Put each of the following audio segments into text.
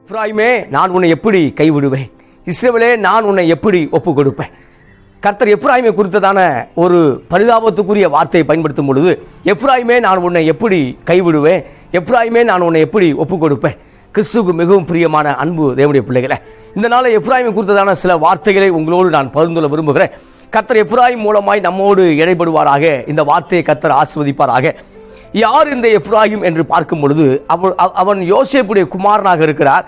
எப்ராயிமே, நான் உன்னை எப்படி கைவிடுவேன்? இஸ்ரவேலே, நான் உன்னை எப்படி ஒப்பு கொடுப்பேன்? கர்த்தர் எப்ராயிமை குறித்ததான ஒரு பரிதாபத்துக்குரிய வார்த்தையை பயன்படுத்தும் பொழுது, எப்ராயிமே, நான் உன்னை எப்படி கைவிடுவேன்? எப்ராயிமே, நான் உன்னை எப்படி ஒப்பு கொடுப்பேன்? கிறிஸ்துவுக்கு மிகவும் பிரியமான அன்பு தேவனுடைய பிள்ளைகளை, இந்த நாளை எப்ராயிமை குறித்ததான சில வார்த்தைகளை உங்களோடு நான் பகிர்ந்து கொள்ள விரும்புகிறேன். கர்த்தர் எப்ராயிம் மூலமாய் நம்மோடு இடைபடுவாராக. இந்த வார்த்தையை கர்த்தர் ஆசீர்வதிப்பாராக. யார் இந்த எப்ராயிம் என்று பார்க்கும் பொழுது, அவன் யோசேப்புடைய குமாரனாக இருக்கிறார்.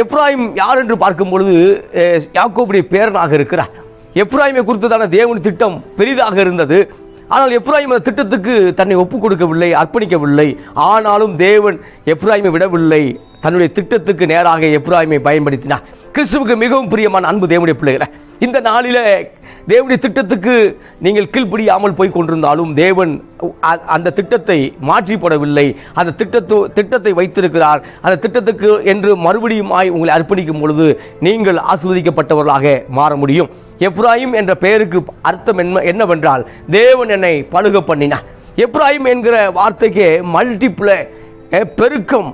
எப்ராயிம் யார் என்று பார்க்கும் பொழுது யாக்கோபுடைய பேரனாக இருக்கிறார். எப்ராயிமை குறித்ததான தேவன் திட்டம் பெரிதாக இருந்தது. ஆனால் எப்ராயிம் அந்த திட்டத்துக்கு தன்னை ஒப்புக் கொடுக்கவில்லை, அர்ப்பணிக்கவில்லை. ஆனாலும் தேவன் எப்ராயிமை விடவில்லை, தன்னுடைய திட்டத்துக்கு நேராக எப்ராயிமை பயன்படுத்தினார். கிறிஸ்துவுக்கு மிகவும் பிரியமான அன்பு தேவனுடைய பிள்ளைகளை, இந்த நாளில தேவனுடைய திட்டத்துக்கு நீங்கள் கீழ்ப்படியாமல் போய் கொண்டிருந்தாலும் தேவன் அந்த திட்டத்தை மாற்றி போடவில்லை. அந்த திட்டத்தை வைத்திருக்கிறார். அந்த திட்டத்துக்கு என்று மறுபடியுமாய் உங்களை அர்ப்பணிக்கும் பொழுது நீங்கள் ஆசீர்வதிக்கப்பட்டவர்களாக மாற முடியும். எப்ராயிம் என்ற பெயருக்கு அர்த்தம் என்னவென்றால், தேவன் என்னை பழுக பண்ணினார். எப்ராயிம் என்கிற வார்த்தைக்கு மல்டிப்ளை, பெருக்கம்,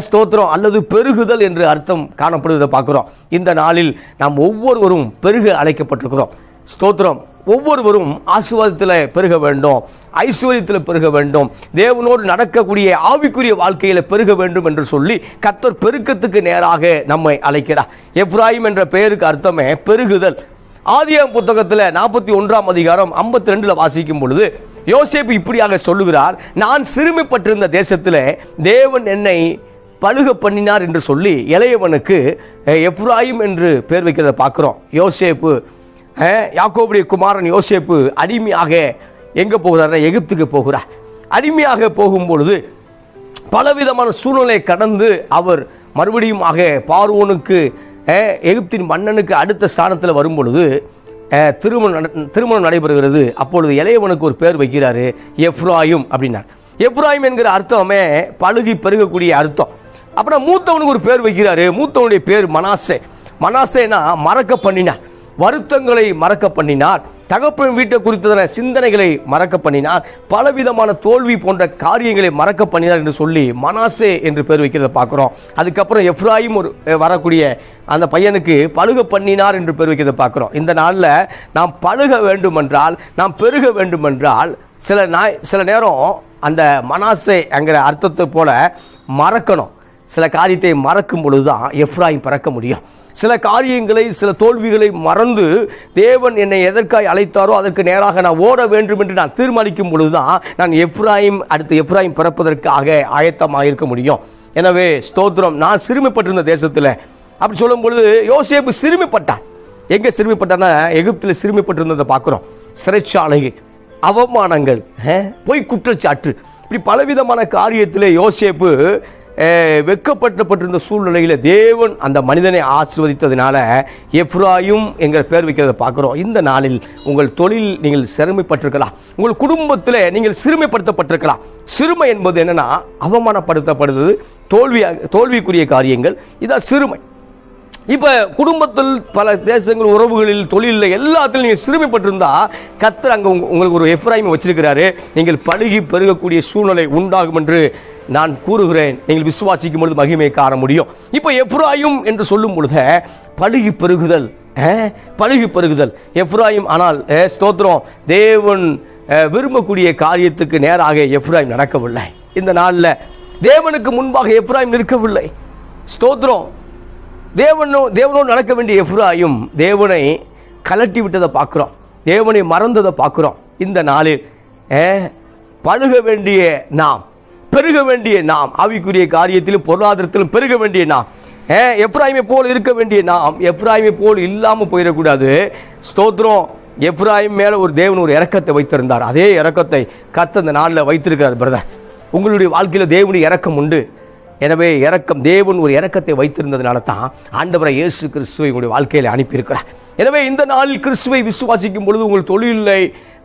ஸ்தோத்திரம் அல்லது பெருகுதல் என்று அர்த்தம் காணப்படுவதை பார்க்கிறோம். இந்த நாளில் நாம் ஒவ்வொருவரும் பெருக அழைக்கப்பட்டிருக்கிறோம். ஸ்தோத்திரம். ஒவ்வொருவரும் ஆசீர்வாதத்தில் பெருக வேண்டும், ஐஸ்வர்யத்தில் பெருக வேண்டும், தேவனோடு நடக்கக்கூடிய ஆவிக்குரிய வாழ்க்கையில் பெருக வேண்டும் என்று சொல்லி கர்த்தர் பெருக்கத்துக்கு நேராக நம்மை அழைக்கிறார். எப்ராயிம் என்ற பெயருக்கு அர்த்தமே பெருகுதல். ஆதியாகமம் புத்தகத்தில் 41 அதிகாரம் 52 வாசிக்கும் பொழுது யோசேப்பு இப்படியாக சொல்லுகிறார், நான் சிறுமைப்பட்டிருந்த தேசத்தில் தேவன் என்னை பழுக பண்ணினார் என்று சொல்லி இளையவனுக்கு எப்ராயிம் என்று பெயர் வைக்கிறத பார்க்கிறோம். யோசேப்பு, யாக்கோபுடைய குமாரன் யோசேப்பு அடிமையாக எங்க போகிறார்? எகிப்துக்கு போகிறார். அடிமையாக போகும்பொழுது பலவிதமான சூழ்நிலை கடந்து அவர் மறுபடியும் பார்வோனுக்கு, எகிப்தின் மன்னனுக்கு அடுத்த ஸ்தானத்தில் வரும் பொழுது திருமணம் நடைபெறுகிறது. அப்பொழுது இளையவனுக்கு ஒரு பேர் வைக்கிறாரு, எப்ராயிம் அப்படின்னார். எப்ராயிம் என்கிற அர்த்தமே பழுகி பெருகக்கூடிய அர்த்தம். அப்புறம் மூத்தவனுக்கு ஒரு பேர் வைக்கிறாரு. மூத்தவனுடைய பேர் மனாசே. மனாசேனா மறக்க பண்ணினார், வருத்தங்களை மறக்க பண்ணினார், தகப்பன் வீட்டை குறித்ததான சிந்தனைகளை மறக்க பண்ணினார், பலவிதமான தோல்வி போன்ற காரியங்களை மறக்க பண்ணினார் என்று சொல்லி மனாசே என்று பேர் வைக்கிறத பார்க்கிறோம். அதுக்கப்புறம் எப்ராயிம் வரக்கூடிய அந்த பையனுக்கு பழுக பண்ணினார் என்று பேர் வைக்கிறத பார்க்கிறோம். இந்த நாளில் நாம் பழுக வேண்டுமென்றால், நாம் பெருக வேண்டுமென்றால் சில நேரம் அந்த மனாசே என்கிற அர்த்தத்தை போல மறக்கணும். சில காரியத்தை மறக்கும் பொழுதுதான் எப்ராயிம் பிறக்க முடியும். சில காரியங்களை, சில தோல்விகளை மறந்து தேவன் என்னை எதற்காய் அழைத்தாரோ அதற்கு நேராக நான் ஓட வேண்டும் என்று நான் தீர்மானிக்கும் பொழுதுதான் நான் அடுத்து எப்ராயிம் பிறப்பதற்காக ஆயத்தமாக இருக்க முடியும். எனவே ஸ்தோத்திரம். நான் சிறுமைப்பட்டிருந்த தேசத்தில் அப்படி சொல்லும் பொழுது யோசேப்பு சிறுமைப்பட்டார். எங்க சிறுமைப்பட்டார்னா எகிப்தில் சிறுமைப்பட்டிருந்ததை பார்க்கிறோம். சிறைச்சாலை, அவமானங்கள், பொய் குற்றச்சாட்டு, இப்படி பலவிதமான காரியத்தில் யோசேப்பு வெக்கப்பட்டிருந்த சூழ்நிலையில் தேவன் அந்த மனிதனை ஆசீர்வதித்ததினால எப்ராயிம் என்கிற பேர் வைக்கிறத பார்க்கிறோம். இந்த நாளில் உங்கள் தொழில் நீங்கள் சிறுமைப்பட்டிருக்கலாம், உங்கள் குடும்பத்தில் நீங்கள் சிறுமைப்படுத்தப்பட்டிருக்கலாம். சிறுமை என்பது என்னன்னா அவமானப்படுத்தப்படுவது, தோல்விக்குரிய காரியங்கள், இதான் சிறுமை. இப்ப குடும்பத்தில், பல தேசங்கள், உறவுகளில், தொழிலில் எல்லாத்திலும் நீங்கள் சிறுமைப்பட்டிருந்தா கர்த்தர் அங்க உங்களுக்கு ஒரு எப்ராயிமை வச்சிருக்கிறாரு. நீங்கள் பழுகி பெருகக்கூடிய சூழ்நிலை உண்டாகும் என்று நான் கூறுகிறேன். நீங்கள் விசுவாசிக்கும் பொழுது மகிமையை காண முடியும். இப்போ எப்ராயிம் என்று சொல்லும் பொழுது பழுகி பெருகுதல், பழுகி பெருகுதல் எப்ராயிம். ஆனால் ஸ்தோத்திரம், தேவன் விரும்பக்கூடிய காரியத்துக்கு நேராக எப்ராயிம் நடக்கவில்லை. இந்த நாளில் தேவனுக்கு முன்பாக எப்ராயிம் நிற்கவில்லை. ஸ்தோத்திரம். தேவனோடு நடக்க வேண்டிய எப்ராயிம் தேவனை கலட்டி விட்டதை பார்க்கிறோம், தேவனை மறந்ததை பார்க்கிறோம். இந்த நாளில் பழுக வேண்டிய நாம், பெருக வேண்டிய நாம், ஆவிக்குரிய காரியத்திலும் பொருளாதாரத்திலும் பெருக வேண்டிய நாம், எப்ராயிமை போல் இருக்க வேண்டிய நாம் எப்ராயிமை போல் இல்லாமல் போயிடக்கூடாது. ஸ்தோத்திரம். எப்ராயிம் மேல ஒரு தேவன் ஒரு இரக்கத்தை வைத்திருந்தார். அதே இரக்கத்தை கர்த்தர் இந்த நாளில் வைத்திருக்கிறார். பிரதர், உங்களுடைய வாழ்க்கையில் தேவனுடைய இரக்கம் உண்டு. எனவே இரக்கம், தேவன் ஒரு இரக்கத்தை வைத்திருந்ததுனால தான் ஆண்டவரை இயேசு கிறிஸ்துவை உங்களுடைய வாழ்க்கையில் அனுப்பியிருக்கிறார். எனவே இந்த நாளில் கிறிஸ்துவை விசுவாசிக்கும் பொழுது உங்கள் தொழிலில்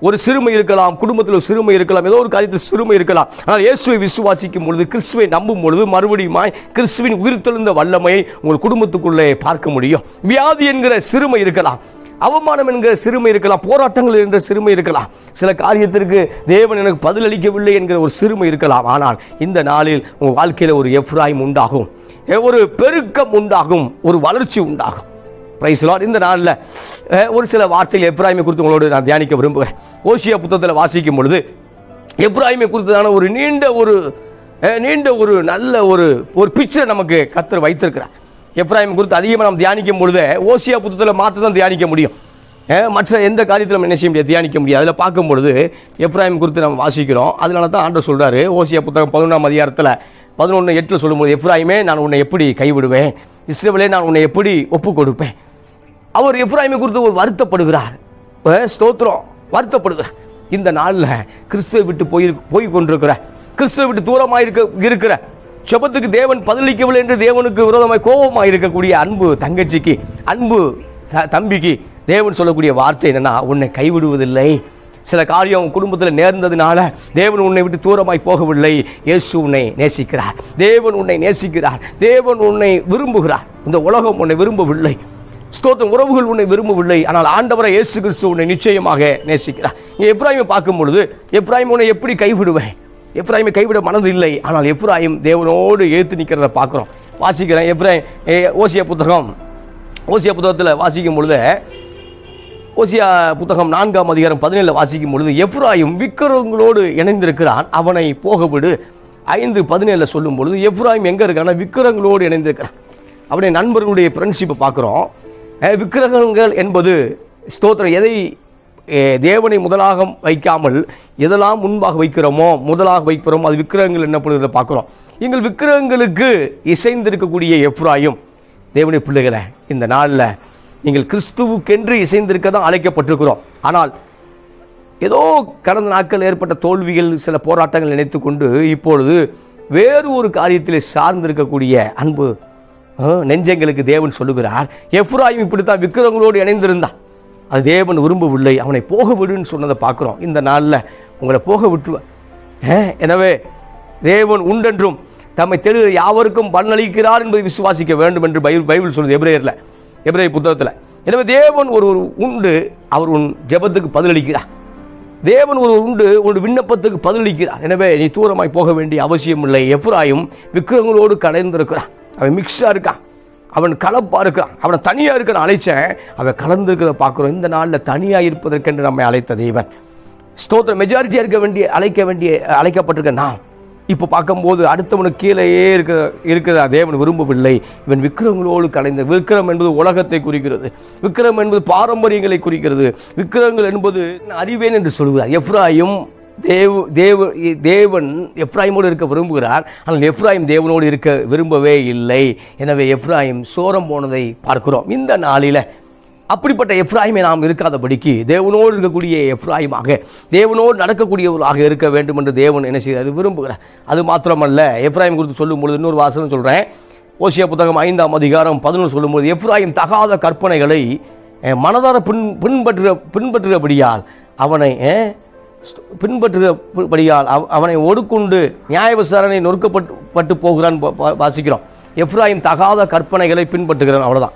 ஒரு சிறுமை இருக்கலாம், குடும்பத்தில் ஒரு சிறுமை இருக்கலாம், ஏதோ ஒரு காரியத்தில் சிறுமை இருக்கலாம். ஆனால் இயேசுவை விசுவாசிக்கும் பொழுது, கிறிஸ்துவை நம்பும் பொழுது மறுபடியும் கிறிஸ்துவின் உயிர்த்தெழுந்த வல்லமையை உங்கள் குடும்பத்துக்குள்ளே பார்க்க முடியும். வியாதி என்கிற சிறுமை இருக்கலாம், அவமானம் என்கிற சிறுமை இருக்கலாம், போராட்டங்கள் என்ற சிறுமை இருக்கலாம், சில காரியத்திற்கு தேவன் எனக்கு பதிலளிக்கவில்லை என்கிற ஒரு சிறுமை இருக்கலாம். ஆனால் இந்த நாளில் உங்கள் வாழ்க்கையில் ஒரு எப்ராயிம் உண்டாகும். ஒரு பெருக்கம் உண்டாகும், ஒரு வளர்ச்சி உண்டாகும். Praise Lord. இந்த நாளில் ஒரு சில வார்த்தைகள் எப்ராயிமை குறித்து உங்களோடு நான் தியானிக்க விரும்புகிறேன். ஓசியா புத்தகத்தில் வாசிக்கும் பொழுது எப்ராயிமை குறித்ததான ஒரு நீண்ட ஒரு நல்ல ஒரு பிக்சர் நமக்கு கர்த்தர் வைத்திருக்கிறார். எப்ராயிம் குறித்து அதிகமாக நாம் தியானிக்கும் பொழுது ஓசியா புத்தகத்தில் மாற்ற தான் தியானிக்க முடியும். மற்ற எந்த காரியத்தில் நம்ம என்ன செய்ய முடியாது, தியானிக்க முடியாது. அதில் பார்க்கும் பொழுது எப்ராயிம் குறித்து நம்ம வாசிக்கிறோம். அதனால தான் ஆண்டவர் சொல்றாரு ஓசியா புத்தகம் 11ஆம் அதிகாரத்தில் 11:8 சொல்லும்போது, எப்ராயிமே நான் உன்னை எப்படி கைவிடுவேன், இஸ்ரவேலே நான் உன்னை எப்படி ஒப்பு கொடுப்பேன். அவர் எப்ராயிமை குறித்து ஒரு வருத்தப்படுகிறார். ஸ்தோத்திரம், வருத்தப்படுகிறார். இந்த நாளில் கிறிஸ்துவை விட்டு போய் கொண்டிருக்கிற, கிறிஸ்துவை விட்டு தூரமாக இருக்கிற, ஜெபத்துக்கு தேவன் பதிலளிக்கவில்லை என்று தேவனுக்கு விரோதமாய் கோபமாக இருக்கக்கூடிய அன்பு தங்கச்சிக்கு, அன்பு தம்பிக்கு தேவன் சொல்லக்கூடிய வார்த்தை என்னன்னா, உன்னை கைவிடுவதில்லை. சில காரியம் குடும்பத்தில் நேர்ந்ததுனால தேவன் உன்னை விட்டு தூரமாய் போகவில்லை. இயேசு உன்னை நேசிக்கிறார், தேவன் உன்னை நேசிக்கிறார், தேவன் உன்னை விரும்புகிறார். இந்த உலகம் உன்னை விரும்பவில்லை, ஸ்தோத்திரம், உறவுகள் உன்னை விரும்பவில்லை. ஆனால் ஆண்டவரை இயேசு கிறிஸ்து உன்னை நிச்சயமாக நேசிக்கிறார். எப்ராயிமை பார்க்கும் பொழுது, எப்ராயிம் உன்னை எப்படி கைவிடுவேன், எப்ராயிமை கைவிட மனது இல்லை. ஆனால் எப்ராயிம் தேவனோடு ஏற்று நிற்கிறத பார்க்குறோம். வாசிக்கிறேன் எப்ராயிம் ஓசியா புத்தகத்தில் வாசிக்கும் பொழுது, ஓசியா புத்தகம் 4ஆம் அதிகாரம் 17 வாசிக்கும் பொழுது, எப்ராயிம் விக்கிரகங்களோடு இணைந்திருக்கிறான், அவனை போகவிடு. 5:17 சொல்லும் பொழுது எப்ராயிம் எங்க இருக்கான, விக்கிரகங்களோடு இணைந்திருக்கிறான். அவருடைய நண்பர்களுடைய ஃப்ரெண்ட்ஷிப்பை பார்க்குறோம். விக்கிரகங்கள் என்பது ஸ்தோத்திரம், எதை தேவனை முதலாக வைக்காமல் எதெல்லாம் முன்பாக வைக்கிறோமோ, முதலாக வைக்கிறோமோ அது விக்கிரகங்கள் என்னப்படுகிறத பார்க்குறோம். எங்கள் விக்கிரகங்களுக்கு இசைந்திருக்கக்கூடிய எப்ராயிம் தேவனுடைய பிள்ளைகளை, இந்த நாளில் நீங்கள் கிறிஸ்துவுக்கென்று இசைந்திருக்க தான் அழைக்கப்பட்டிருக்கிறோம். ஆனால் ஏதோ கடந்த நாட்கள் ஏற்பட்ட தோல்விகள், சில போராட்டங்கள் நினைத்து கொண்டு இப்பொழுது வேறு ஒரு காரியத்தில் சார்ந்திருக்கக்கூடிய அன்பு நெஞ்சங்களுக்கு தேவன் சொல்லுகிறார், எப்ராயிம் இப்படித்தான் விக்கிரகங்களோடு இணைந்திருந்தான், அது தேவன் விரும்பவில்லை, அவனை போக விடுன்னு சொன்னதை பார்க்குறோம். இந்த நாளில் உங்களை போக விட்டுருவேன். எனவே தேவன் உண்டென்றும் தம்மை தெளிகிற யாவருக்கும் பலனளிக்கிறார் என்பதை விசுவாசிக்க வேண்டும் என்று பைபிள் சொல்லுது எபிரேய புத்தகத்தில். எனவே தேவன் ஒரு உண்டு, அவர் உன் ஜெபத்துக்கு பதிலளிக்கிறார். தேவன் ஒரு உண்டு, ஒரு விண்ணப்பத்துக்கு பதிலளிக்கிறார். எனவே நீ தூரமாய் போக வேண்டிய அவசியம் இல்லை. எப்ராயிம் விக்கிரகங்களோடு கலந்திருக்கிறான், அவன் மிக்ஸாக இருக்கான், அவன் கலப்பாக இருக்கான், அவனை தனியாக இருக்க அழைச்சேன், அவன் கலந்துருக்கிறத பார்க்குறோம். இந்த நாளில் தனியாக இருப்பதற்கென்று நம்மை அழைத்த தேவன், ஸ்தோத்திரம், மெஜாரிட்டியாக அழைக்கப்பட்டிருக்க நாம் இப்போ பார்க்கும்போது அடுத்தவனுக்கு கீழேயே இருக்கிற தேவன் விரும்பவில்லை. இவன் விக்கிரகங்களோடு கலைந்த, விக்கிரம் என்பது உலகத்தை குறிக்கிறது, விக்கிரம் என்பது பாரம்பரியங்களை குறிக்கிறது, விக்கிரகங்கள் என்பது அறிவேன் என்று சொல்கிறார். எப்ராயிம் தேவன் எப்ராயிமோடு இருக்க விரும்புகிறார், ஆனால் எப்ராயிம் தேவனோடு இருக்க விரும்பவே இல்லை. எனவே எப்ராயிம் சோரம் போனதை பார்க்கிறோம். இந்த நாளில் அப்படிப்பட்ட எப்ராயிமை நாம் இருக்காதபடிக்கு தேவனோடு இருக்கக்கூடிய எப்ராயிமாக, தேவனோடு நடக்கக்கூடியவர்களாக இருக்க வேண்டும் என்று தேவன் என்ன செய்கிறார், விரும்புகிறார். அது மாத்திரமல்ல, எப்ராயிம் குறித்து சொல்லும் பொழுது இன்னொரு வாசனம் சொல்கிறேன். ஓசியா புத்தகம் 5ஆம் அதிகாரம் 11 சொல்லும்போது, எப்ராயிம் தகாத கற்பனைகளை மனதார பின்பற்றுகிறபடியால் அவனை ஒடுக்குண்டு நியாய விசாரணை நொறுக்கப்பட்டு போகிறான் வாசிக்கிறோம். எப்ராயிம் தகாத கற்பனைகளை பின்பற்றுகிறான், அவ்வளோதான்.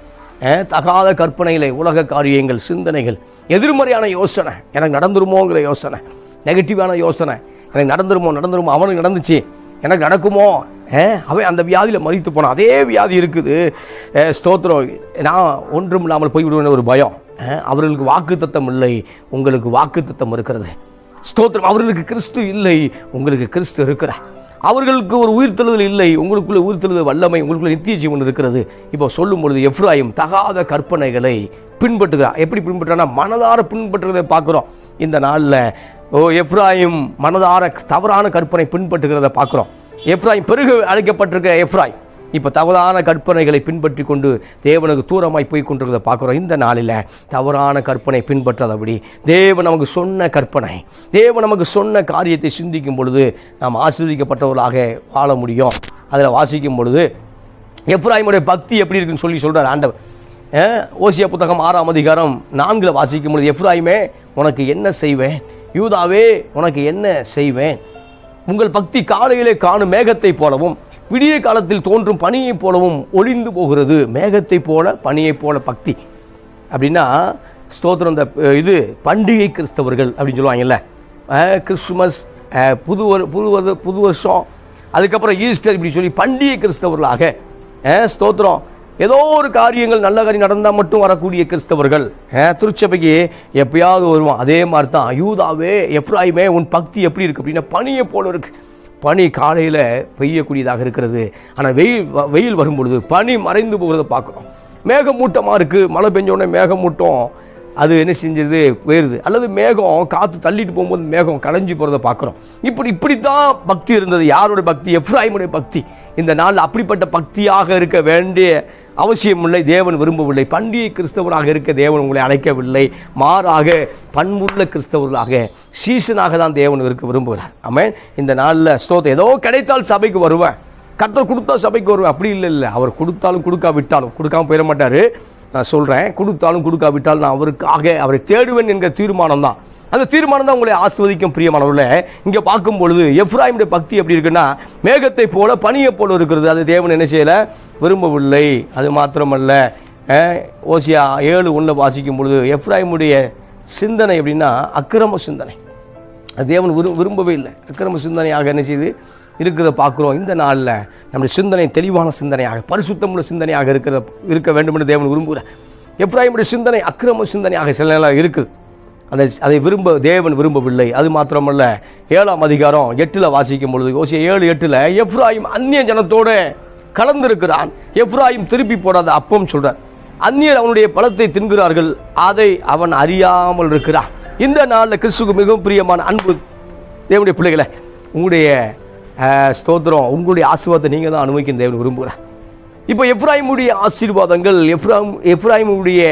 தகாத கற்பனைகளை, உலக காரியங்கள், சிந்தனைகள், எதிர்மறையான யோசனை, எனக்கு நடந்துருமோங்கிற யோசனை, நெகட்டிவான யோசனை, எனக்கு நடந்துருமோ, அவனுக்கு நடந்துச்சு, எனக்கு நடக்குமோ, அவன் அந்த வியாதியில் மறித்து போனான், அதே வியாதி இருக்குது, ஸ்தோத்திரம், நான் ஒன்றும் இல்லாமல் போய்விடுவேன் ஒரு பயம். அவர்களுக்கு வாக்குத்தத்தம் இல்லை, உங்களுக்கு வாக்குத்தத்தம் இருக்கிறது. ஸ்தோத்திரம், அவர்களுக்கு கிறிஸ்து இல்லை, உங்களுக்கு கிறிஸ்து இருக்கிறார். அவர்களுக்கு ஒரு உயிர்த்தெழுதல் இல்லை, உங்களுக்குள்ள உயிர்த்தெழுதல் வல்லமை, உங்களுக்குள்ள நித்திய ஜீவன் இருக்கிறது. இப்போ சொல்லும் பொழுது எப்ராயிம் தகாத கற்பனைகளை பின்பற்றுகிறான். எப்படி பின்பற்றானா, மனதார பின்பற்றுகிறதை பார்க்குறோம். இந்த நாளில் எப்ராயிம் மனதார தவறான கற்பனை பின்பற்றுகிறத பார்க்குறோம். எப்ராயிம் பெருக அழைக்கப்பட்டிருக்க எப்ராயிம் இப்போ தவறான கற்பனைகளை பின்பற்றி கொண்டு தேவனுக்கு தூரமாய் போய் கொண்டிருக்கிறத பார்க்குறோம். இந்த நாளில் தவறான கற்பனை பின்பற்றாதபடி தேவன் நமக்கு சொன்ன கற்பனை, தேவன் நமக்கு சொன்ன காரியத்தை சிந்திக்கும் பொழுது நாம் ஆசீர்வதிக்கப்பட்டவர்களாக வாழ முடியும். அதில் வாசிக்கும் பொழுது எப்ராயிமுடைய பக்தி எப்படி இருக்குன்னு சொல்கிறார் ஆண்டவர். ஓசியா புத்தகம் 6ஆம் அதிகாரம் 4 வாசிக்கும் பொழுது, எப்ராயிமே உனக்கு என்ன செய்வேன், யூதாவே உனக்கு என்ன செய்வேன், உங்கள் பக்தி காலையிலே காணும் மேகத்தை போலவும் விடிய காலத்தில் தோன்றும் பனியை போலவும் ஒளிந்து போகிறது. மேகத்தை போல பனியை போல பக்தி அப்படின்னா ஸ்தோத்திரம். இது பண்டிகை கிறிஸ்தவர்கள் அப்படின்னு சொல்லுவாங்கல்ல, கிறிஸ்துமஸ், புது வருஷம், அதுக்கப்புறம் ஈஸ்டர், இப்படி சொல்லி பண்டிகை கிறிஸ்தவர்களாக ஸ்தோத்திரம். ஏதோ ஒரு காரியங்கள் நல்ல காரியம் நடந்தால் மட்டும் வரக்கூடிய கிறிஸ்தவர்கள் திருச்சபைக்கு எப்பயாவது வருவான். அதே மாதிரி தான் யூதாவே எப்ராயிமே உன் பக்தி எப்படி இருக்கு அப்படின்னா பனியை போல இருக்கு. பனி காலையில் பெய்யக்கூடியதாக இருக்கிறது, ஆனால் வெயில் வரும்பொழுது பனி மறைந்து போகிறத பார்க்குறோம். மேகமூட்டமாக இருக்குது, மழை பெஞ்ச உடனே மேகமூட்டம் அது என்ன செஞ்சது போயிடுது, அல்லது மேகம் காற்று தள்ளிட்டு போகும்போது மேகம் களைஞ்சி போகிறத பார்க்குறோம். இப்படித்தான் பக்தி இருந்தது. யாருடைய பக்தி? எப்ராயிமுடைய பக்தி. இந்த நாள் அப்படிப்பட்ட பக்தியாக இருக்க வேண்டிய அவசியம் இல்லை, தேவன் விரும்பவில்லை. பண்டிகை கிறிஸ்தவராக இருக்க தேவன் உங்களை அழைக்கவில்லை, மாறாக பண்புள்ள கிறிஸ்தவர்களாக சீசனாக தான் தேவன் இருக்க விரும்புகிறார். ஆமென். இந்த நாளில் ஸ்தோத்திரம். ஏதோ கிடைத்தால் சபைக்கு வருவேன், கர்த்தர் கொடுத்தா சபைக்கு வருவேன், அப்படி இல்லை. அவர் கொடுத்தாலும் கொடுக்காவிட்டாலும், கொடுக்காம போயிட மாட்டார். நான் சொல்கிறேன், கொடுத்தாலும் கொடுக்காவிட்டாலும் நான் அவருக்காக அவரை தேடுவேன் என்கிற தீர்மானம் தான். அந்த தீர்மானம் தான் உங்களை ஆஸ்வதிக்கும் பிரியமானவர்களே. இங்கே பார்க்கும் பொழுது எப்ராயிமுடைய பக்தி எப்படி இருக்குன்னா மேகத்தை போல பனியை போல இருக்கிறது. அது தேவன் என்ன செய்யலை, விரும்பவில்லை. அது மாத்திரமல்ல, ஓசியா 7:1 வாசிக்கும் பொழுது எப்ராயிமுடைய சிந்தனை எப்படின்னா அக்கிரம சிந்தனை. அது தேவன் விரும்பவே இல்லை. அக்கிரம சிந்தனையாக என்ன செய்து இருக்கிறத பார்க்குறோம். இந்த நாளில் நம்முடைய சிந்தனை தெளிவான சிந்தனையாக பரிசுத்தமுள்ள சிந்தனையாக இருக்க வேண்டும் என்று தேவன் விரும்புகிறார். எப்ராயிமுடைய சிந்தனை அக்கிரம சிந்தனையாக சில நேரம் இருக்குது. அதை தேவன் விரும்பவில்லை. அது மாத்திரமல்ல, 7ஆம் அதிகாரம் 8 வாசிக்கும் பொழுது ஓசியா 7:8 எப்ராயிம் அந்நிய ஜனத்தோடு கலந்திருக்கிறான், எப்ராயிம் திருப்பி போடாத அப்பம் சொல்றார். அந்நியர் அவனுடைய பழத்தை தின்கிறார்கள், அதை அவன் அறியாமல் இருக்கிறான். இந்த நாளில் கிறிஸ்துவுக்கு மிகவும் பிரியமான அன்பு தேவனுடைய பிள்ளைகளை, உங்களுடைய ஸ்தோத்திரம், உங்களுடைய ஆசீர்வாதத்தை நீங்கள் தான் அனுபவிக்க தேவன் விரும்புகிறார். இப்போ எப்ராயிமுடைய ஆசீர்வாதங்கள், எப்ராயிமுடைய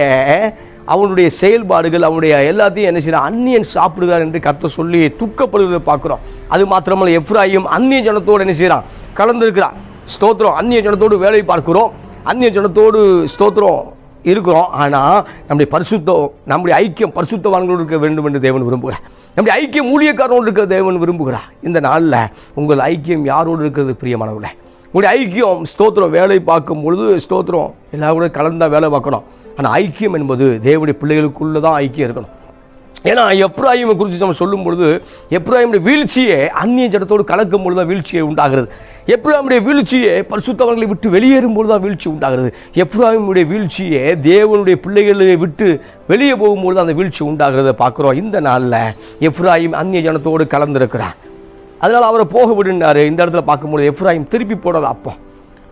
அவனுடைய செயல்பாடுகள், அவனுடைய எல்லாத்தையும் என்ன செய்யறான், அந்நியன் சாப்பிடுகிறார் என்று கர்த்தர் சொல்லி துக்கப்படுவதை பார்க்கிறோம். அது மாத்திரமல்ல, எப்ராயிம் அந்நிய ஜனத்தோடு என்ன செய்யறான், கலந்திருக்கிறான். ஸ்தோத்திரம். அந்நிய ஜனத்தோடு வேலை பார்க்கிறோம், அந்நிய ஜனத்தோடு ஸ்தோத்திரம் இருக்கிறோம். ஆனால் நம்முடைய ஐக்கியம் பரிசுத்தவான்களோடு இருக்க வேண்டும் என்று தேவன் விரும்புகிறார். நம்முடைய ஐக்கியம் ஊழியக்காரனோடு இருக்க தேவன் விரும்புகிறார். இந்த நாளில் உங்கள் ஐக்கியம் யாரோடு இருக்கிறது பிரியமானவர்களே? உங்களுடைய ஐக்கியம் ஸ்தோத்திரம். வேலை பார்க்கும் பொழுது ஸ்தோத்திரம் எல்லாரோட கலந்தா வேலை பார்க்கணும். ஆனால் ஐக்கியம் என்பது தேவனுடைய பிள்ளைகளுக்குள்ள தான் ஐக்கியம் இருக்கணும். ஏன்னா எப்ராயிமை குறித்து நம்ம சொல்லும் பொழுது எப்ராயிமுடைய வீழ்ச்சியை அந்நிய ஜனத்தோடு கலக்கும் பொழுது தான் வீழ்ச்சியை உண்டாகிறது. எப்ராயிமுடைய வீழ்ச்சியை பரிசுத்தவர்களை விட்டு வெளியேறும் பொழுது தான் வீழ்ச்சி உண்டாகிறது. எப்ராயிமுடைய வீழ்ச்சியை தேவனுடைய பிள்ளைகளை விட்டு வெளியே போகும்பொழுது அந்த வீழ்ச்சி உண்டாகிறத பார்க்குறோம். இந்த நாளில் எப்ராயிம் அந்நிய ஜனத்தோடு கலந்திருக்கிறார், அதனால் அவரை போக விடுனாரு. இந்த இடத்துல பார்க்கும்பொழுது எப்ராயிம் திருப்பி போடாத அப்போ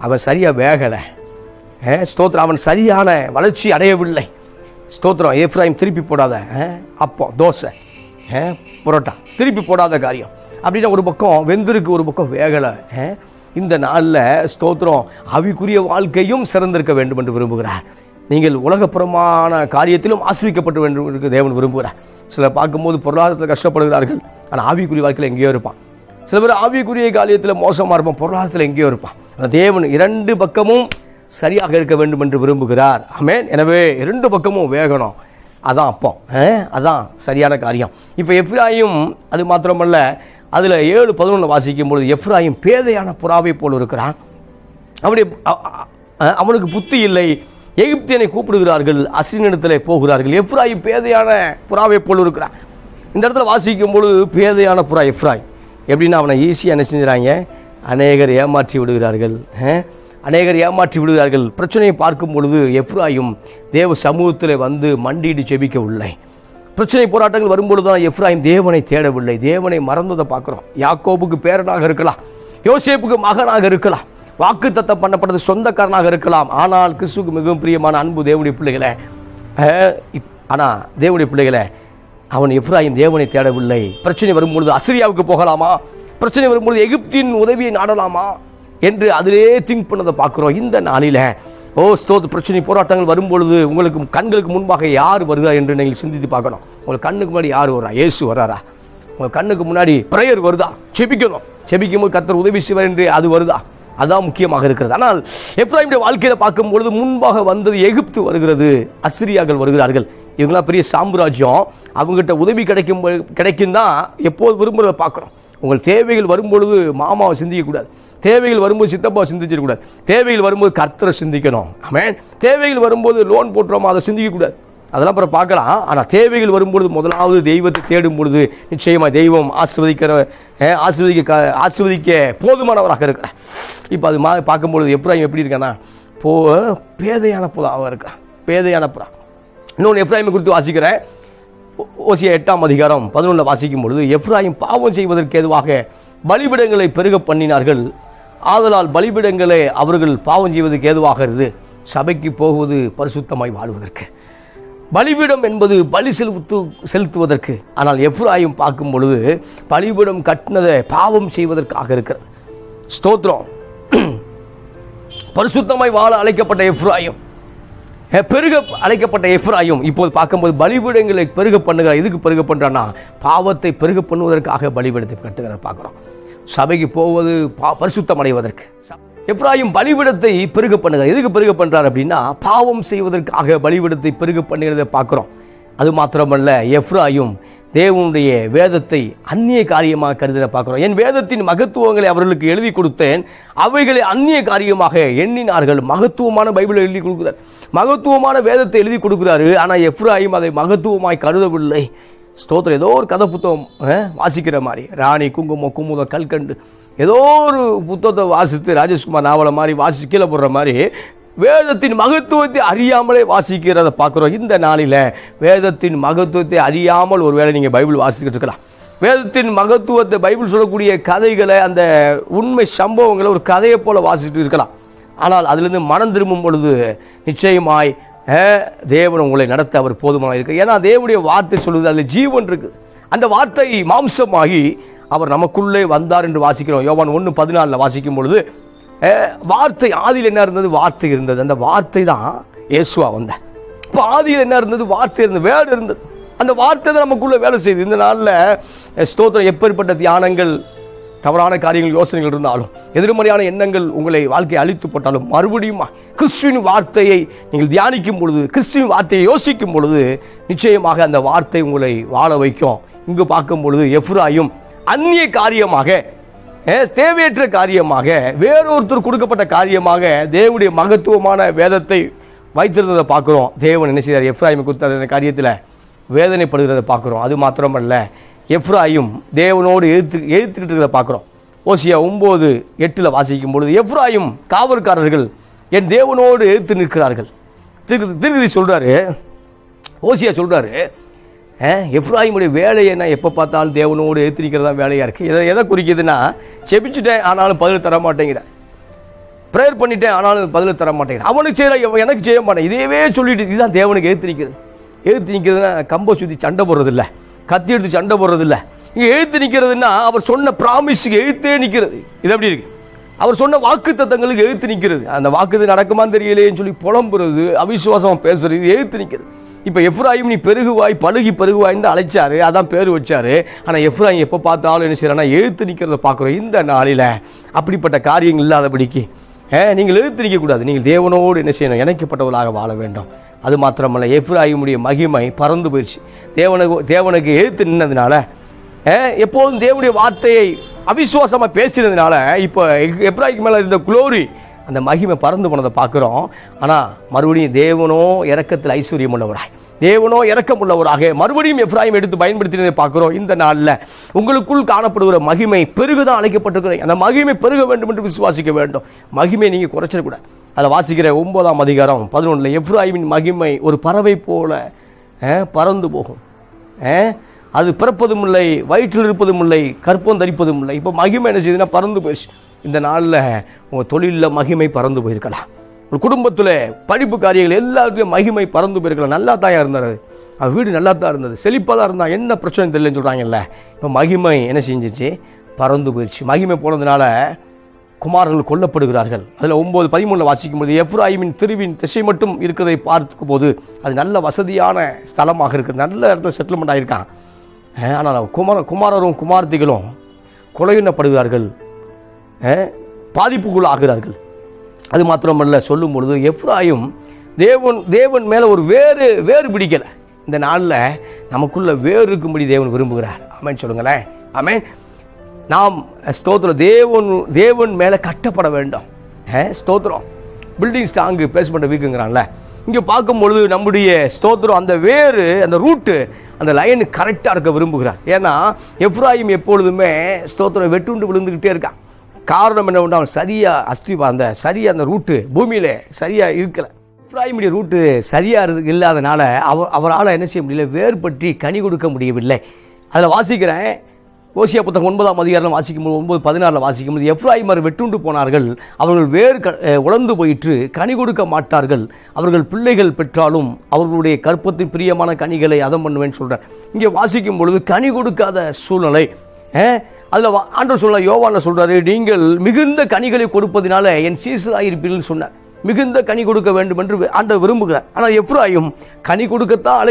அவன் சரியாக வேகலை. ஸ்தோத்திரம். அவன் சரியான வளர்ச்சி அடையவில்லை. ஸ்தோத்திரம். எப்ராயிம் திருப்பி போடாத அப்போ தோசை புரோட்டா திருப்பி போடாத காரியம் அப்படின்னா ஒரு பக்கம் வெந்திருக்கு, ஒரு பக்கம் வேகலை. இந்த நாளில் ஸ்தோத்திரம் ஆவிக்குரிய வாழ்க்கையும் சிறந்திருக்க வேண்டும் என்று விரும்புகிறார். நீங்கள் உலகப்புறமான காரியத்திலும் ஆசிரிக்கப்பட வேண்டும் என்று தேவன் விரும்புகிறார். சிலர் பார்க்கும்போது பொருளாதாரத்தில் கஷ்டப்படுகிறார்கள், ஆனால் ஆவிக்குரிய வாழ்க்கையில் எங்கேயோ இருப்பான். சில பேர் ஆவிக்குரிய காரியத்தில் மோசமாக இருப்பான், பொருளாதாரத்தில் எங்கேயோ இருப்பான். தேவன் 2 பக்கமும் சரியாக இருக்க வேண்டும் என்று விரும்புகிறார். ஆமென். எனவே 2 பக்கமும் வேகணும். அதான் அப்போ அதான் சரியான காரியம். இப்போ எப்ராயிம் அது மாத்திரமல்ல, அதில் 7:11 வாசிக்கும் பொழுது எப்ராயிம் பேதையான புறாவை போல் இருக்கிறான். அவனுக்கு புத்தி இல்லை. எகிப்தியனை கூப்பிடுகிறார்கள், அசினிடத்தில் போகிறார்கள். எப்ராயிம் பேதையான புறாவை போல் இருக்கிறான். இந்த இடத்துல வாசிக்கும் பொழுது பேதையான புறா எப்ராயிம் எப்படின்னா அவனை ஈஸியாக என்ன செஞ்சுறாங்க, அநேகர் ஏமாற்றி விடுகிறார்கள். பிரச்சனையை பார்க்கும் பொழுது எப்ராயிம் தேவ சமூகத்தில் வந்து மண்டியிட்டு ஜெபிக்கவில்லை. பிரச்சனை போராட்டங்கள் வரும்பொழுது தான் எப்ராயிம் தேவனை தேடவில்லை, தேவனை மறந்ததை பார்க்குறோம். யாக்கோபுக்கு பேரனாக இருக்கலாம், யோசேப்புக்கு மகனாக இருக்கலாம், வாக்குத்தத்தம் பண்ணப்பட்டது சொந்தக்காரனாக இருக்கலாம். ஆனால் கிறிஸ்துவுக்கு மிகவும் பிரியமான அன்பு தேவனுடைய பிள்ளைகளை, ஆனால் தேவனுடைய பிள்ளைகளை, அவன் எப்ராயிம் தேவனை தேடவில்லை. பிரச்சனை வரும்பொழுது அசிரியாவுக்கு போகலாமா, பிரச்சனை வரும்பொழுது எகிப்தின் உதவியை நாடலாமா என்று அதிலே திங்க் பண்ணதை பார்க்குறோம். இந்த நாளில் ஸ்தோத்திர பிரச்சனை போராட்டங்கள் வரும்பொழுது உங்களுக்கு கண்களுக்கு முன்பாக யார் வருகிறார் என்று நீங்கள் சிந்தித்து பார்க்கணும். உங்கள் கண்ணுக்கு முன்னாடி யார் வர்றா? இயேசு வர்றாரா? உங்கள் கண்ணுக்கு முன்னாடி பிரேயர் வருதா? செபிக்கும் போது கர்த்தர் உதவி செய்வார் என்று அது வருதா? அதுதான் முக்கியமாக இருக்கிறது. ஆனால் எப்ராயிமுடைய வாழ்க்கையில் பார்க்கும் பொழுது முன்பாக வந்தது எகிப்து வருகிறது, அசிரியாக்கள் வருகிறார்கள். இவங்களாம் பெரிய சாம்ராஜ்யம், அவங்ககிட்ட உதவி கிடைக்கும் தான் எப்போது விரும்புகிறத பார்க்குறோம். உங்கள் தேவைகள் வரும்பொழுது மாமாவை சிந்திக்கக்கூடாது, தேவைகள் வரும்போது சித்தப்பாவை சிந்திச்சிடக்கூடாது, தேவைகள் வரும்போது கர்த்தரை சிந்திக்கணும். ஆமென். தேவைகள் வரும்போது லோன் போட்டுறோமா அதை சிந்திக்கக்கூடாது, அதெல்லாம் அப்புறம் பார்க்கலாம். ஆனால் தேவைகள் வரும்பொழுது முதலாவது தெய்வத்தை தேடும் பொழுது நிச்சயமாக தெய்வம் ஆசீர்வதிக்க போதுமானவராக இருக்கிறார். இப்போ அது பார்க்கும்பொழுது எப்ராயிம் எப்படி இருக்கான்னா பேதையான புறாவாக இருக்கிறான், பேதையான புறா. இன்னொன்று எப்ராயிமை குறித்து வாசிக்கிறேன். ஓசியா 8ஆம் அதிகாரம் 11 வாசிக்கும் பொழுது, எப்ராயிம் பாவம் செய்வதற்கு ஏதுவாக பலிபிடங்களை பெருக பண்ணினார்கள், ஆதலால் பலிபிடங்களை அவர்கள் பாவம் செய்வதற்கு ஏதுவாக இருந்து சபைக்கு போகுவது பரிசுத்தமாய் வாழ்வதற்கு. பலிபீடம் என்பது பலி செலுத்துவதற்கு. ஆனால் எப்ராயிம் பார்க்கும் பொழுது பலிபீடம் கட்டினதை பாவம் செய்வதற்காக இருக்கிறது. ஸ்தோத்திரம். பரிசுத்தமாய் வாழ அழைக்கப்பட்ட எப்ராயிம், பெருக அழைக்கப்பட்ட எப்ராயிம் இப்போது பார்க்கும்போது பலிபீடங்களை பெருக பண்ணுகிறார். எதுக்கு பெருக பண்றான்னா பாவத்தை பெருக பண்ணுவதற்காக பலிபீடத்தை கட்டுகிறத பார்க்கிறோம். சபைக்கு போவது பரிசுத்தம் அடைவதற்கு. எப்ராயிம் பலிபீடத்தை பெருக பண்ணுகிறார். எதுக்கு பெருக பண்றார் அப்படின்னா பாவம் செய்வதற்காக பலிபீடத்தை பெருக பண்ணுகிறத பார்க்கிறோம். அது மாத்திரமல்ல, எப்ராயிம் தேவனுடைய வேதத்தை அந்நிய காரியமாக கருதுகிற பார்க்கிறோம். என் வேதத்தின் மகத்துவங்களை அவர்களுக்கு எழுதி கொடுத்தேன், அவைகளை அந்நிய காரியமாக எண்ணினார்கள். மகத்துவமான பைபிளை எழுதி கொடுக்கிறார், மகத்துவமான வேதத்தை எழுதி கொடுக்கிறாரு. ஆனால் எப்ராயிம் அதை மகத்துவமாய் கருதவில்லை. ஸ்தோத்திரம். ஏதோ ஒரு கதை புத்தகம் வாசிக்கிற மாதிரி, ராணி குங்குமம் குமுதம் கல்கண்டு, ஏதோ ஒரு புத்தகத்தை வாசித்து ராஜேஷ்குமார் நாவலை மாதிரி வாசி கீழே போடுற மாதிரி வேதத்தின் மகத்துவத்தை அறியாமலே வாசிக்கிறத பார்க்குறோம். இந்த நாளில் வேதத்தின் மகத்துவத்தை அறியாமல் ஒருவேளை நீங்கள் பைபிள் வாசிக்கிட்டு இருக்கலாம். வேதத்தின் மகத்துவத்தை பைபிள் சொல்லக்கூடிய கதைகளை, அந்த உண்மை சம்பவங்களை ஒரு கதையை போல வாசிட்டு இருக்கலாம். ஆனால் அதிலிருந்து மனம் திரும்பும் பொழுது நிச்சயமாய் தேவன் உங்களை நடத்த அவர் போதுமாக இருக்கு. ஏன்னா தேவனுடைய வார்த்தை சொல்லுது, அதில் ஜீவன் இருக்கு. அந்த வார்த்தை மாம்சமாகி அவர் நமக்குள்ளே வந்தார் என்று வாசிக்கிறோம். யோவான் 1:14 வாசிக்கும் பொழுது வார்த்தை ஆதியில் என்ன இருந்தது? வார்த்தை இருந்தது. அந்த வார்த்தை தான் இயேசுவா வந்தார். இப்போ ஆதியில் என்ன இருந்தது? வார்த்தை இருந்தது, வேலை இருந்தது. அந்த வார்த்தை தான் நமக்குள்ள வேலை செய்யுது. இந்த நாளில் ஸ்தோத்திரம். எப்பேற்பட்ட தியானங்கள், தவறான காரியங்கள், யோசனைகள் இருந்தாலும், எதிர்மறையான எண்ணங்கள் உங்களை வாழ்க்கையை அழித்து போட்டாலும், மறுபடியும் கிறிஸ்துவின் வார்த்தையை நீங்கள் தியானிக்கும் பொழுது, கிறிஸ்துவின் வார்த்தையை யோசிக்கும் பொழுது நிச்சயமாக அந்த வார்த்தை உங்களை வாழ வைக்கும். இங்கு பார்க்கும் பொழுது எப்ராயிம் அந்நிய காரியமாக, தேவையற்ற காரியமாக, வேறொருத்தர் கொடுக்கப்பட்ட காரியமாக தேவனுடைய மகத்துவமான வேதத்தை வைத்திருந்ததை பார்க்கிறோம். தேவன் என்ன செய்தார்? எப்ராயிமை குறித்த காரியத்தில் வேதனைப்படுகிறத பார்க்கிறோம். அது மாத்திரமல்ல, எப்ராயிம் தேவனோடு எதிர்த்துக்கிட்டு இருக்கிறத பார்க்கிறோம். ஓசியா 9:8 வாசிக்கும் பொழுது, எப்ராயிம் காவற்காரர்கள் என் தேவனோடு எதிர்த்து நிற்கிறார்கள். திருப்பதி சொல்றாரு, ஓசியா சொல்றாரு, எப்ராயிமுடைய வேலை என்ன? எப்போ பார்த்தாலும் தேவனோடு எதிர்த்து நிற்கிறதா வேலையாக இருக்குது. எதை குறிக்குதுன்னா, செபிச்சுட்டேன் ஆனாலும் பதில் தர மாட்டேங்கிறேன், ப்ரேயர் பண்ணிட்டேன் ஆனாலும் பதில் தர மாட்டேங்கிறேன், அவனுக்கு செய்கிற எனக்கு செய்ய மாட்டேன், இதேவே சொல்லிட்டு. இதுதான் தேவனுக்கு எதிர்த்து நிற்கிறது. எதிர்த்து நிற்கிறதுனா கம்பை சுற்றி சண்டை போடுறதில்ல, கத்தி எடுத்து சண்டை போடுறதில்ல. இங்கே எழுத்து நிற்கிறதுனா அவர் சொன்ன ப்ராமிஸுக்கு எழுத்தே நிற்கிறது. இது எப்படி இருக்கு? அவர் சொன்ன வாக்கு தத்தங்களுக்கு எழுத்து நிற்கிறது. அந்த வாக்குது நடக்குமான்னு தெரியலேன்னு சொல்லி புலம்புறது, அவிசுவாசம் பேசுறது, இது எழுத்து நிற்கிறது. இப்போ எப்ராயிம் நீ பெருகுவாய், பழுகி பெருகுவாய்ன்னு அழைச்சாரு, அதான் பேர் வச்சாரு. ஆனால் எப்ராயிம் எப்போ பார்த்தாலும் என்ன செய்யறானா? எழுத்து நிற்கிறத பார்க்குறோம். இந்த நாளில் அப்படிப்பட்ட காரியங்கள் இல்லாதபடிக்கு நீங்கள் எழுத்து நிற்கக்கூடாது. நீங்கள் தேவனோடு என்ன செய்யணும்? இணைக்கப்பட்டவர்களாக வாழ வேண்டும். அது மாத்திரமல்ல, எப்ராயிமுடைய மகிமை பறந்து போயிடுச்சு. தேவனுக்கு எழுத்து நின்னதுனால, எப்போதும் தேவனுடைய வார்த்தையை அவிசுவாசமாக பேசினதுனால, இப்போ எப்ராயிம் மேலே இருந்த குளோரி, அந்த மகிமை பறந்து போனதை பார்க்குறோம். ஆனால் மறுபடியும் தேவனோ இரக்கத்தில் ஐஸ்வர்யம் உள்ளவராய், தேவனோ இரக்கம் உள்ளவராக மறுபடியும் எப்ராயிம் எடுத்து பயன்படுத்தினதை பார்க்குறோம். இந்த நாளில் உங்களுக்குள் காணப்படுகிற மகிமை பெருகுதான் அழைக்கப்பட்டிருக்கிறேன். அந்த மகிமை பெருக வேண்டும் என்று விசுவாசிக்க வேண்டும். மகிமை நீங்கள் குறைச்சிடக்கூடாது. அதில் வாசிக்கிற 9ஆம் அதிகாரம் 11 எப்ராயிமின் மகிமை ஒரு பறவை போல பறந்து போகும். அது பிறப்பதும் இல்லை, வயிற்றில் இருப்பதும் இல்லை, கற்பம் தரிப்பதும் இல்லை. இப்போ மகிமை என்ன செய்யுதுன்னா பறந்து போயிடுச்சு. இந்த நாளில் உங்கள் தொழிலில் மகிமை பறந்து போயிருக்கலாம், ஒரு குடும்பத்தில் படிப்பு காரியங்கள் எல்லாருக்கும் மகிமை பறந்து போயிருக்கலாம். நல்லா தான் இருந்தார், அவர் வீடு நல்லா தான் இருந்தது, செழிப்பாக தான் இருந்தால், என்ன பிரச்சனை தெரியலன்னு சொல்கிறாங்கல்ல. இப்போ மகிமை என்ன செஞ்சிச்சு? பறந்து போயிடுச்சு. மகிமை போனதுனால குமாரர்கள் கொல்லப்படுகிறார்கள். அதில் 9:13 வாசிக்கும்போது, எப்ராயிமின் திருவின் திசை மட்டும் இருக்கிறதை பார்க்கும் போது அது நல்ல வசதியான ஸ்தலமாக இருக்குது, நல்ல இடத்துல செட்டில்மெண்ட் ஆகியிருக்கான். ஆனால் குமாரரும் குமார்த்திகளும் கொலையுண்ணப்படுகிறார்கள், பாதிப்புக்குள் ஆகிறார்கள். அது மாத்திரமல்ல, சொல்லும் பொழுது எப்ராயிம் தேவன் மேலே ஒரு வேறு பிடிக்கலை. இந்த நாளில் நமக்குள்ள வேறு இருக்கும்படி தேவன் விரும்புகிறார். ஆமென் சொல்லுங்களேன். ஆமென். நாம் ஸ்தோத்திரம், தேவன் மேலே கட்டப்பட வேண்டும். ஸ்தோத்திரம். பில்டிங் ஸ்ட்ராங்கு, பேஸ்மெண்ட் வீக்குங்கிறான்ல. இங்கே பார்க்கும் பொழுது நம்முடைய ஸ்தோத்திரம் அந்த வேறு அந்த ரூட்டு அந்த லைன் கரெக்டாக இருக்க விரும்புகிறார். ஏன்னா எப்ராயிம் எப்பொழுதுமே ஸ்தோத்திரம் வெட்டுண்டு விழுந்துக்கிட்டே இருக்கான். காரணம் என்ன பண்ண, அவன் சரியாக அந்த ரூட்டு பூமியில் சரியாக இருக்கலை. எப்ராயிமுடைய ரூட்டு சரியாக இல்லாதனால அவரால் என்ன செய்ய முடியல, வேறுபற்றி கனி கொடுக்க முடியவில்லை. அதில் வாசிக்கிறேன், ஓசியா புத்தகம் 9ஆம் அதிகாரம் வாசிக்கும்போது 9:16 வாசிக்கும்போது, எப்ராயிமர் வெட்டுண்டு போனார்கள், அவர்கள் வேறு உலர்ந்து போயிற்று, கனி கொடுக்க மாட்டார்கள், அவர்கள் பிள்ளைகள் பெற்றாலும் அவர்களுடைய கற்பத்தின் பிரியமான கனிகளை அதம் பண்ணுவேன்னு சொல்கிறேன். இங்கே வாசிக்கும் பொழுது கனி கொடுக்காத சூழ்நிலை. அதில் ஆண்டவர் சொல்ல, யோவான சொல்கிறாரு, நீங்கள் மிகுந்த கனிகளை கொடுப்பதினால என் சீசராயிருப்பீர்கள் சொன்னார். மிகுந்த கனி கொடுக்க வேண்டும் என்று ஆண்டவர் விரும்புகிறார். ஆனால் எப்ராயிம் கனி கொடுக்கத்தான்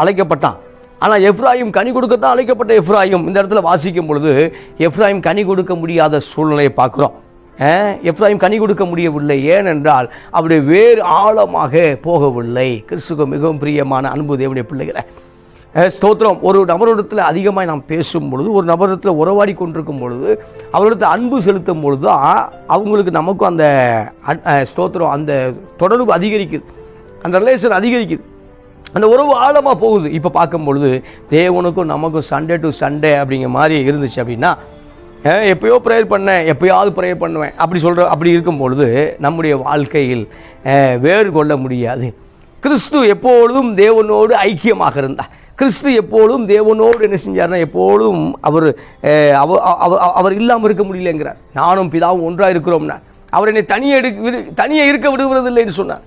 அழைக்கப்பட்டான். ஆனால் எப்ராயிம் கனி கொடுக்கத்தான் அழைக்கப்பட்ட எப்ராயிம் இந்த இடத்துல வாசிக்கும் பொழுது எப்ராயிம் கனி கொடுக்க முடியாத சூழ்நிலையை பார்க்குறோம். எப்ராயிம் கனி கொடுக்க முடியவில்லை. ஏனென்றால் அவருடைய வேறு ஆழமாக போகவில்லை. கிறிஸ்துவுக்கு மிகவும் பிரியமான அன்பு தேவனுடைய பிள்ளைகளை, ஸ்தோத்திரம், ஒரு நபரிடத்தில் அதிகமாக நாம் பேசும் பொழுது, ஒரு நபரிடத்தில் உறவாடி கொண்டிருக்கும் பொழுது, அவரிடத்தில் அன்பு செலுத்தும் பொழுது தான் அவங்களுக்கு நமக்கும் அந்த ஸ்தோத்திரம் அந்த தொடர்பு அதிகரிக்குது, அந்த ரிலேஷன் அதிகரிக்குது, அந்த உறவு ஆழமாக போகுது. இப்போ பார்க்கும் பொழுது தேவனுக்கும் நமக்கும் சண்டே டு சண்டே அப்படிங்கிற மாதிரி இருந்துச்சு அப்படின்னா, எப்பயோ ப்ரேயர் பண்ணேன், எப்பயாவது ப்ரேயர் பண்ணுவேன் அப்படி இருக்கும் பொழுது நம்முடைய வாழ்க்கையில் வேறு கொள்ள முடியாது. கிறிஸ்து எப்பொழுதும் தேவனோடு ஐக்கியமாக இருந்தார். கிறிஸ்து எப்பொழுதும் தேவனோடு என்ன செஞ்சார்னா, எப்பொழுதும் அவர் இல்லாமல் இருக்க முடியலங்கிறார். நானும் பிதாவும் ஒன்றாக இருக்கிறோம்னா, அவர் என்னை தனியே இருக்க விடுவதில்லைன்னு சொன்னார்.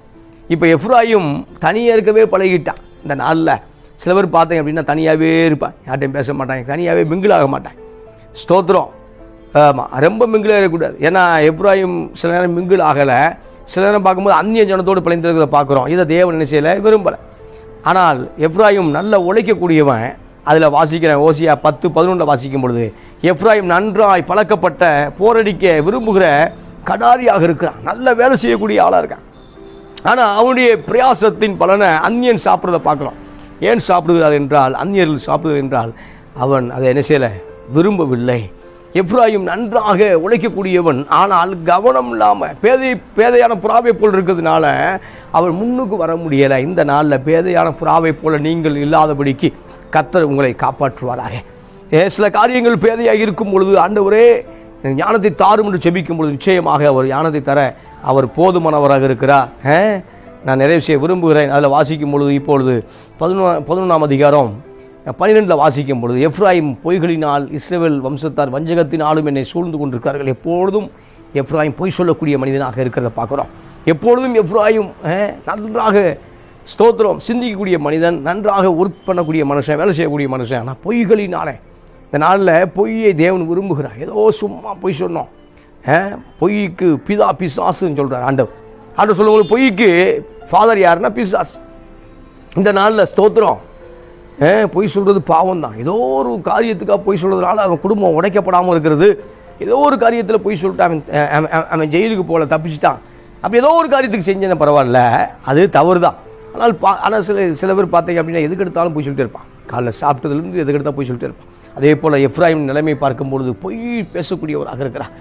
இப்போ எப்ராயிம் தனியாக இருக்கவே பழகிட்டான். இந்த நாளில் சில பேர் பார்த்தீங்க அப்படின்னா தனியாகவே இருப்பான், யார்ட்டையும் பேச மாட்டாங்க, தனியாகவே மிங்கிள் ஆக மாட்டாங்க. ஸ்தோத்திரம், ஆமாம், ரொம்ப மிங்கிள் ஆகக்கூடாது. ஏன்னா எப்ராயிம் சில நேரம் மிங்கிள் ஆகலை, சில நேரம் பார்க்கும்போது அந்நிய ஜனத்தோடு பிழைந்திருக்கிறத பார்க்குறோம். இதை தேவன் என்ன செய்யலை, விரும்பலை. ஆனால் எப்ராயிம் நல்ல உழைக்கக்கூடியவன். அதில் வாசிக்கிறேன், ஓசியா 10:11 வாசிக்கும் பொழுது, எப்ராயிம் நன்றாய் பழக்கப்பட்ட போரடிக்க விரும்புகிற கடாரியாக இருக்கிறான். நல்ல வேலை செய்யக்கூடிய ஆளாக இருக்கான். ஆனால் அவனுடைய பிரயாசத்தின் பலனை அந்நியன் சாப்பிட்றத பார்க்குறோம். ஏன் சாப்பிடுகிறார் என்றால், அந்நியர்கள் சாப்பிடுகிறார் என்றால் அவன் அதை என்ன செய்யலை, விரும்பவில்லை. எப்ராயிம் நன்றாக உழைக்கக்கூடியவன், ஆனால் கவனம் இல்லாமல் பேதையான புறாவை போல் இருக்கிறதுனால அவன் முன்னுக்கு வர முடியலை. இந்த நாளில் பேதையான புறாவை போல நீங்கள் இல்லாதபடிக்கு கர்த்தர் உங்களை காப்பாற்றுவாராக. சில காரியங்கள் பேதையாக இருக்கும் பொழுது ஆண்டவரே ஞானத்தை தாரும் என்று செபிக்கும் பொழுது நிச்சயமாக அவர் ஞானத்தை தர அவர் போதுமானவராக இருக்கிறார். நான் நிறைய செய்ய விரும்புகிறேன். அதில் வாசிக்கும் பொழுது இப்பொழுது 11ஆம் அதிகாரம் 12 வாசிக்கும் பொழுது, எப்ராயிம் பொய்களினால் இஸ்ரவேல் வம்சத்தார் வஞ்சகத்தினாலும் என்னை சூழ்ந்து கொண்டிருக்கிறார்கள். எப்பொழுதும் எப்ராயிம் பொய் சொல்லக்கூடிய மனிதனாக இருக்கிறத பார்க்குறோம். எப்பொழுதும் எப்ராயிம் நன்றாக ஸ்தோத்திரம் சிந்திக்கக்கூடிய மனிதன், நன்றாக ஒர்க் பண்ணக்கூடிய மனுஷன், வேலை செய்யக்கூடிய மனுஷன். ஆனால் பொய்களினாலே இந்த நாளில் பொய்யை தேவன் விரும்புகிறார். ஏதோ சும்மா பொய் சொன்னோம், பொய்க்கு பிதா பிசாசுன்னு சொல்கிறார் ஆண்டவர் சொல்லும்போது, பொய்க்கு ஃபாதர் யாருன்னா பிசாஸ். இந்த நாளில் ஸ்தோத்திரம், பொய் சொல்கிறது பாவம் தான். ஏதோ ஒரு காரியத்துக்காக பொய் சொல்கிறதுனால அவன் குடும்பம் உடைக்கப்படாமல் இருக்கிறது. ஏதோ ஒரு காரியத்தில் பொய் சொல்லிட்டு அவன் ஜெயிலுக்கு போல தப்பிச்சுட்டான். அப்படி ஏதோ ஒரு காரியத்துக்கு செஞ்சேன்னா பரவாயில்ல, அது தவறு தான். ஆனால் சில பேர் பார்த்தீங்க அப்படின்னா எதுக்கு எடுத்தாலும் பொய் சொல்லிட்டு இருப்பான். காலைல சாப்பிட்டதுலேருந்து எதுக்கு எடுத்தால் பொய் சொல்லிட்டு இருப்பான். அதே போல் எப்ராயிம் நிலைமை பார்க்கும்பொழுது பொய் பேசக்கூடியவராக இருக்கிறார்.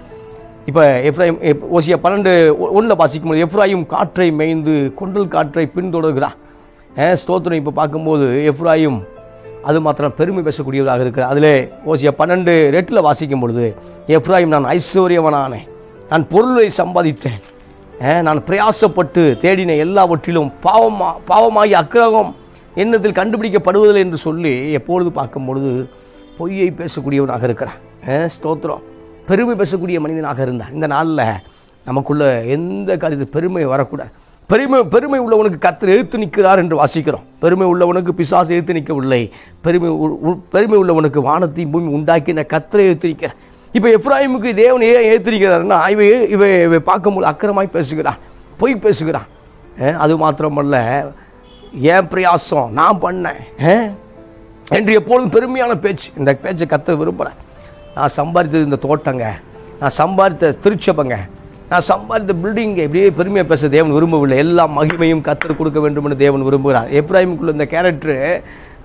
இப்போ எப்ராயிம் ஓசியா 12:1 வாசிக்கும்போது, எப்ராயிம் காற்றை மேய்ந்து கொண்டல் காற்றை பின்தொடர்கிறார். ஸ்தோத்திரம். இப்போ பார்க்கும்போது எப்ராயிம் அது மாத்திரம் பெருமை பேசக்கூடியவராக இருக்கிறார். அதில் ஓசியா 12:2 வாசிக்கும் பொழுது, எப்ராயிம் நான் ஐஸ்வர்யவனானேன், நான் பொருளை சம்பாதித்தேன், நான் பிரயாசப்பட்டு தேடின எல்லாவற்றிலும் பாவமாகி அக்கிரமம் எண்ணத்தில் கண்டுபிடிக்கப்படுவதில்லை என்று சொல்லி எப்பொழுது பார்க்கும் பொழுது பொய்யை பேசக்கூடியவனாக இருக்கிறான். ஸ்தோத்திரம், பெருமை பேசக்கூடிய மனிதனாக இருந்தான். இந்த நாளில் நமக்குள்ள எந்த காரியத்தில் பெருமை வரக்கூடாது. பெருமை உள்ளவனுக்கு கர்த்தர் எதிர்த்து நிற்கிறார் என்று வாசிக்கிறோம். பெருமை உள்ளவனுக்கு பிசாசு எதிர்த்து நிற்கவில்லை. பெருமை உள்ளவனுக்கு வானத்தையும் பூமி உண்டாக்கின கர்த்தரை எதிர்த்து நிற்கிறார். இப்போ எப்ராயிமுக்கு தேவன் ஏன் எதிர்த்து நிற்கிறார்னா, இவை பார்க்கும்போது அக்கிரமாய் பேசுகிறான், பொய் பேசுகிறான். அது மாத்திரமல்ல, ஏன் பிரயாசம் நான் பண்ணேன் என்று எப்பொழுதும் பெருமையான பேச்சு. இந்த பேச்சை கர்த்தர் விரும்புகிறேன். நான் சம்பாதித்தது இந்த தோட்டங்க, நான் சம்பாதித்த திருச்சபங்க, நான் சம்பாதித்த பில்டிங்கை இப்படியே பெருமையாக பேச தேவன் விரும்பவில்லை. எல்லா மகிமையும் கர்த்தர் கொடுக்க வேண்டும் என்று தேவன் விரும்புகிறார். எப்ராயிமுக்குள்ள இந்த கேரக்டரு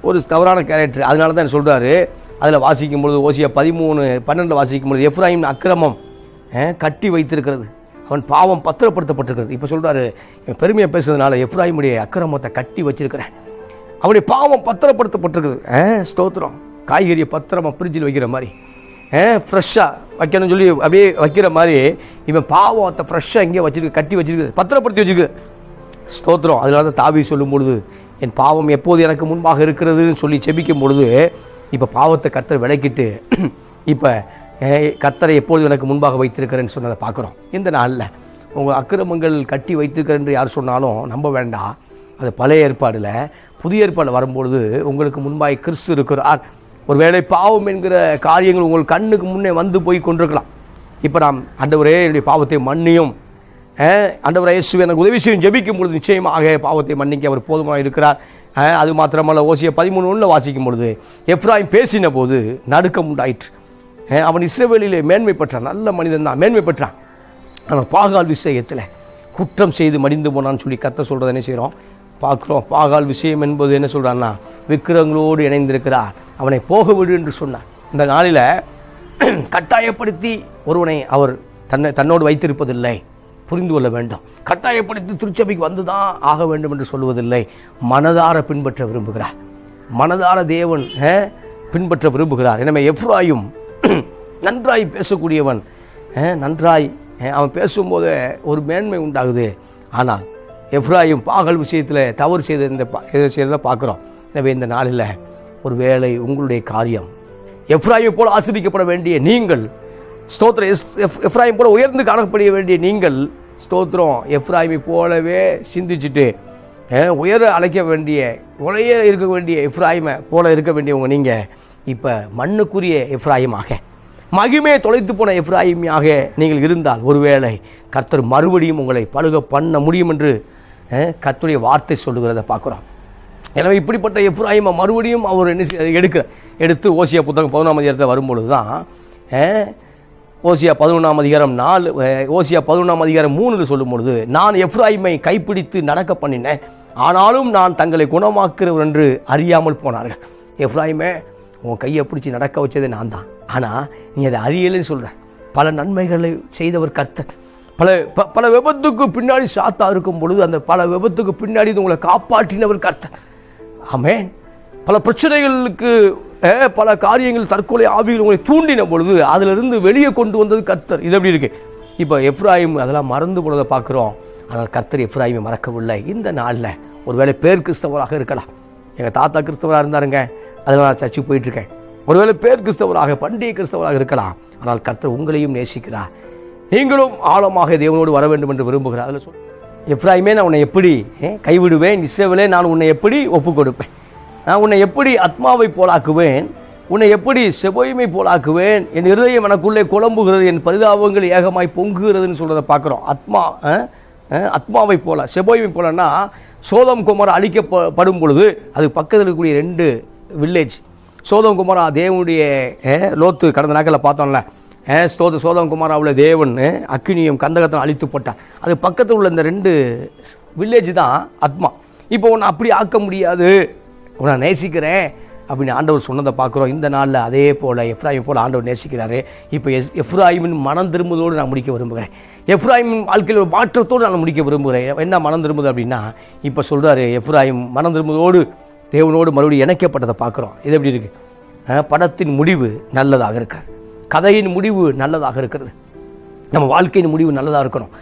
ஒரு தவறான கேரக்டர். அதனால தான் சொல்கிறாரு. அதில் வாசிக்கும் பொழுது ஓசியா 13:12 வாசிக்கும் பொழுது, எப்ராயிம் அக்கிரமம் கட்டி வைத்திருக்கிறது, அவன் பாவம் பத்திரப்படுத்தப்பட்டிருக்கிறது. இப்போ சொல்கிறாரு, பெருமையை பேசுறதுனால எப்ராயிமுடைய அக்கிரமத்தை கட்டி வச்சிருக்கிறேன், அவனுடைய பாவம் பத்திரப்படுத்தப்பட்டிருக்குது. ஸ்தோத்திரம். காய்கறியை பத்திரமா ஃப்ரிட்ஜில் வைக்கிற மாதிரி ஃப்ரெஷ்ஷாக வைக்கணும்னு சொல்லி அப்படியே வைக்கிற மாதிரி இவன் பாவத்தை ஃப்ரெஷ்ஷாக இங்கே வச்சிருக்கு, கட்டி வச்சிருக்கு, பத்திரப்படுத்தி வச்சிருக்கு. ஸ்தோத்திரம். அதனால தான் தாவீது சொல்லும் பொழுது, என் பாவம் எப்போது எனக்கு முன்பாக இருக்கிறதுன்னு சொல்லி செபிக்கும் பொழுது, இப்போ பாவத்தை கர்த்தர் விலக்கிட்டு இப்போ கர்த்தரை எப்போது எனக்கு முன்பாக வைத்திருக்கிறேன்னு சொன்னதை பார்க்குறோம். இந்த நாளில் உங்கள் அக்கிரமங்கள் கட்டி வைத்திருக்கிறேன் என்று யார் சொன்னாலும் நம்ப வேண்டாம். அது பழைய ஏற்பாடில். புதிய ஏற்பாடில் வரும்பொழுது உங்களுக்கு முன்பாக கிறிஸ்து இருக்கிறார். ஒருவேளை பாவம் என்கிற காரியங்கள் உங்கள் கண்ணுக்கு முன்னே வந்து போய் கொண்டிருக்கலாம். இப்போ நாம் ஆண்டவரே என்னுடைய பாவத்தை மன்னியும், ஆண்டவரே இயேசுவே எனக்கு உதவி செய்யும் ஜெபிக்கும் பொழுது நிச்சயமாக பாவத்தை மன்னிக்க அவர் போதுமாக இருக்கிறார். அது மாத்திரமல்ல, ஓசியா 13:1 வாசிக்கும் பொழுது எப்ராயிம் பேசின போது நடுக்கம் உண்டாயிற்று. அவன் இஸ்ரவேலிலே மேன்மை பெற்றான், நல்ல மனிதன் தான், மேன்மை பெற்றான். அவன் பாகால் விஷயத்தில் குற்றம் செய்து மடிந்து போனான்னு சொல்லி கர்த்தர் சொல்கிறத என்ன செய்கிறோம் பார்க்குறோம். பாகால் விஷயம் என்பது என்ன சொல்கிறான்னா, விக்கிரங்களோடு இணைந்திருக்கிறார், அவனை போக விடு என்று சொன்னார். இந்த நாளில் கட்டாயப்படுத்தி ஒருவனை அவர் தன்னோடு வைத்திருப்பதில்லை, புரிந்து கொள்ள வேண்டும். கட்டாயப்படுத்தி திருச்சபைக்கு வந்து தான் ஆக வேண்டும் என்று சொல்லுவதில்லை. மனதார பின்பற்ற விரும்புகிறார், மனதார தேவன் பின்பற்ற விரும்புகிறார். எனவே எப்ராயிம் நன்றாய் பேசக்கூடியவன், நன்றாய் அவன் பேசும்போது ஒரு மேன்மை உண்டாகுது. ஆனால் எப்ராயிம் பாகல் விஷயத்தில் தவறு செய்ததை பார்க்குறோம். எனவே இந்த நாளில் ஒரு வேளை உங்களுடைய காரியம் எப்ராயிம் போல ஆசிரிக்கப்பட வேண்டிய நீங்கள், ஸ்தோத்திரம், எப்ராயிம் போல உயர்ந்து காணப்பட வேண்டிய நீங்கள், ஸ்தோத்திரம், எப்ராயிமை போலவே சிந்திச்சுட்டு உயர அழைக்க வேண்டிய, உலைய இருக்க வேண்டிய எப்ராயிமை போல இருக்க வேண்டியவங்க நீங்கள் இப்போ மண்ணுக்குரிய எப்ராயிமாக, மகிமையை தொலைத்து போன எப்ராயிமாக நீங்கள் இருந்தால் ஒருவேளை கர்த்தர் மறுபடியும் உங்களை பழுக பண்ண முடியும் என்று கர்த்தருடைய வார்த்தை சொல்லுகிறத பார்க்குறோம். எனவே இப்படிப்பட்ட எப்ராயிமை மறுபடியும் அவர் எடுத்து ஓசியா புத்தகம் 11ஆம் அதிகாரத்தில் வரும்பொழுது தான் ஓசியா 11ஆம் அதிகாரம் 4, ஓசியா 11ஆம் அதிகாரம் 3 சொல்லும் பொழுது, நான் எப்ராயிமை கைப்பிடித்து நடக்க பண்ணினேன், ஆனாலும் நான் தங்களை குணமாக்குறவர் என்று அறியாமல் போனார்கள். எப்ராயிமே, உன் கையை பிடிச்சி நடக்க வச்சதே நான் தான், ஆனால் நீ அதை அறியலைன்னு சொல்கிற. பல நன்மைகளை செய்தவர் கர்த்தர். பல விபத்துக்கு பின்னாடி சாத்தா இருக்கும் பொழுது அந்த பல விபத்துக்கு பின்னாடி உங்களை காப்பாற்றினவர் கர்த்தர். ஆமென். பல பிரச்சனைகளுக்கு, பல காரியங்கள், தற்கொலை ஆவிகள் உங்களை தூண்டின பொழுது அதிலிருந்து வெளியே கொண்டு வந்தது கர்த்தர். இது எப்படி இருக்கு? இப்போ எப்ராயிம் அதெல்லாம் மறந்து போனதை பார்க்குறோம். ஆனால் கர்த்தர் எப்ராயிமை மறக்கவில்லை. இந்த நாளில் ஒருவேளை பேர் கிறிஸ்தவராக இருக்கலாம். எங்கள் தாத்தா கிறிஸ்தவராக இருந்தாருங்க, அதனால் நான் சர்ச்சுக்கு போயிட்டுருக்கேன். ஒருவேளை பேர் கிறிஸ்தவராக, பண்டிகை கிறிஸ்தவராக இருக்கலாம். ஆனால் கர்த்தர் உங்களையும் நேசிக்கிறார். நீங்களும் ஆழமாக தேவனோடு வர வேண்டும் என்று விரும்புகிறார். அதில் எப்ராயிமே, நான் உன்னை எப்படி கைவிடுவேன், இஸ்ரவேலே நான் உன்னை எப்படி ஒப்புக் கொடுப்பேன், நான் உன்னை எப்படி ஆத்மாவை போலாக்குவேன், உன்னை எப்படி செபோயிமை போலாக்குவேன், என் இருதயம் எனக்குள்ளே குழம்புகிறது, என் பரிதாபங்கள் ஏகமாய் பொங்குகிறதுன்னு சொல்கிறத பார்க்குறோம். ஆத்மாவை போல, செபோயிமை போலன்னா சோதம் குமாரா அழிக்கப்படும் பொழுது அது பக்கத்தில் இருக்கக்கூடிய 2 வில்லேஜ். சோதம் குமாரா தேவனுடைய லோத்து கடந்த நாட்களில் பார்த்தோம்ல, சோதம் குமாராவில் தேவன் அக்கினியும் கந்தகத்தை அழித்து போட்டார். அது பக்கத்தில் உள்ள இந்த 2 வில்லேஜ் தான் ஆத்மா. இப்போ உன்னை அப்படி ஆக்க முடியாது, உன்னை நேசிக்கிறேன் அப்படின்னு ஆண்டவர் சொன்னதை பார்க்குறோம். இந்த நாளில் அதே போல் எப்ராயிம் போல் ஆண்டவர் நேசிக்கிறாரு. இப்போ எப்ராயிமின் மனம் திரும்புவதோடு நான் முடிக்க விரும்புகிறேன். எப்ராயிமின் வாழ்க்கையில் ஒரு மாற்றத்தோடு நான் முடிக்க விரும்புகிறேன். என்ன மனம் திரும்புது அப்படின்னா, இப்போ சொல்கிறாரு எப்ராயிம் மனம் திரும்புவதோடு தேவனோடு மறுபடியும் இணைக்கப்பட்டதை பார்க்குறோம். இது எப்படி இருக்குது? படத்தின் முடிவு நல்லதாக இருக்கிறது, கதையின் முடிவு நல்லதாக இருக்கிறது, நம்ம வாழ்க்கையின் முடிவு நல்லதாக இருக்கணும்.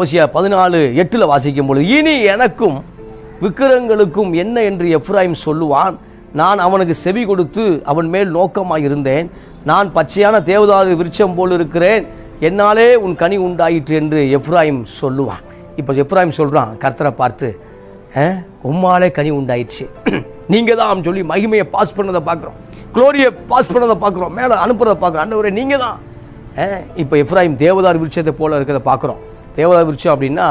ஓசியா 14:8 வாசிக்கும் பொழுது, இனி எனக்கும் விக்கிரங்களுக்கும் என்ன என்று எப்ராயிம் சொல்லுவான், நான் அவனுக்கு செவி கொடுத்து அவன் மேல் நோக்கமாக இருந்தேன், நான் பச்சையான தேவதாரு விருட்சம் போல் இருக்கிறேன், என்னாலே உன் கனி உண்டாயிற்று என்று எப்ராயிம் சொல்லுவான். இப்போ எப்ராயிம் சொல்கிறான் கர்த்தரை பார்த்து, உம்மாலே கனி உண்டாயிடுச்சு, நீங்கள் தான் சொல்லி மகிமையை பாஸ் பண்ணதை பார்க்குறோம், குளோரியை பாஸ் பண்ணதை பார்க்குறோம், மேலே அனுப்புறதை பார்க்குறோம். ஆண்டவரே நீங்கள் தான். இப்போ எப்ராயிம் தேவதார் விருட்சத்தை போல இருக்கிறத பார்க்குறோம். தேவதார் விருட்சம் அப்படின்னா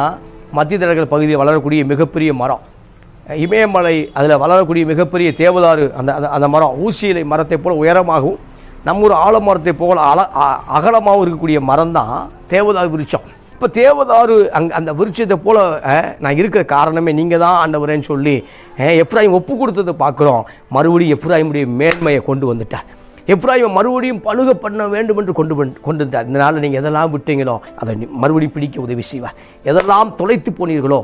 மத்திய தரைக்கடல் பகுதியில் வளரக்கூடிய மிகப்பெரிய மரம். இமயமலை அதில் வளரக்கூடிய மிகப்பெரிய தேவதாரு அந்த மரம் ஊசியிலை மரத்தை போல உயரமாகவும் நம்ம ஒரு ஆலமரத்தை போல அகலமாகவும் இருக்கக்கூடிய மரம் தான் தேவதாரு விருட்சம். இப்போ தேவதாரு அந்த விருட்சத்தை போல நான் இருக்கிற காரணமே நீங்கள் தான் ஆண்டவரேன்னு சொல்லி எப்ராயிம் ஒப்பு கொடுத்ததை பார்க்குறோம். மறுபடியும் எப்ராயிமுடைய மேன்மையை கொண்டு வந்துட்டார். எப்ராயிமை மறுபடியும் பழுக பண்ண வேண்டும் என்று கொண்டு வந்தார். இதனால் நீங்கள் எதெல்லாம் விட்டீங்களோ அதை மறுபடியும் பிடிக்க உதவி செய்வார். எதெல்லாம் தொலைத்து போனீர்களோ,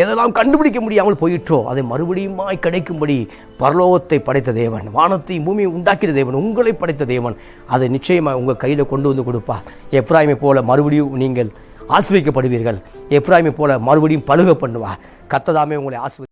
எதெல்லாம் கண்டுபிடிக்க முடியாமல் போயிற்றோ அதை மறுபடியுமாய் கிடைக்கும்படி பரலோகத்தை படைத்த தேவன், வானத்தையும் பூமியை உண்டாக்கிற தேவன், உங்களை படைத்த தேவன் அதை நிச்சயமாக உங்கள் கையில் கொண்டு வந்து கொடுப்பார். எப்ராயிமை போல மறுபடியும் நீங்கள் ஆசீர்வதிக்கப்படுவீர்கள். எப்ராயிமை போல மறுபடியும் பழுக பண்ணுவார். கர்த்தர் தாமே உங்களை ஆசீர்வதி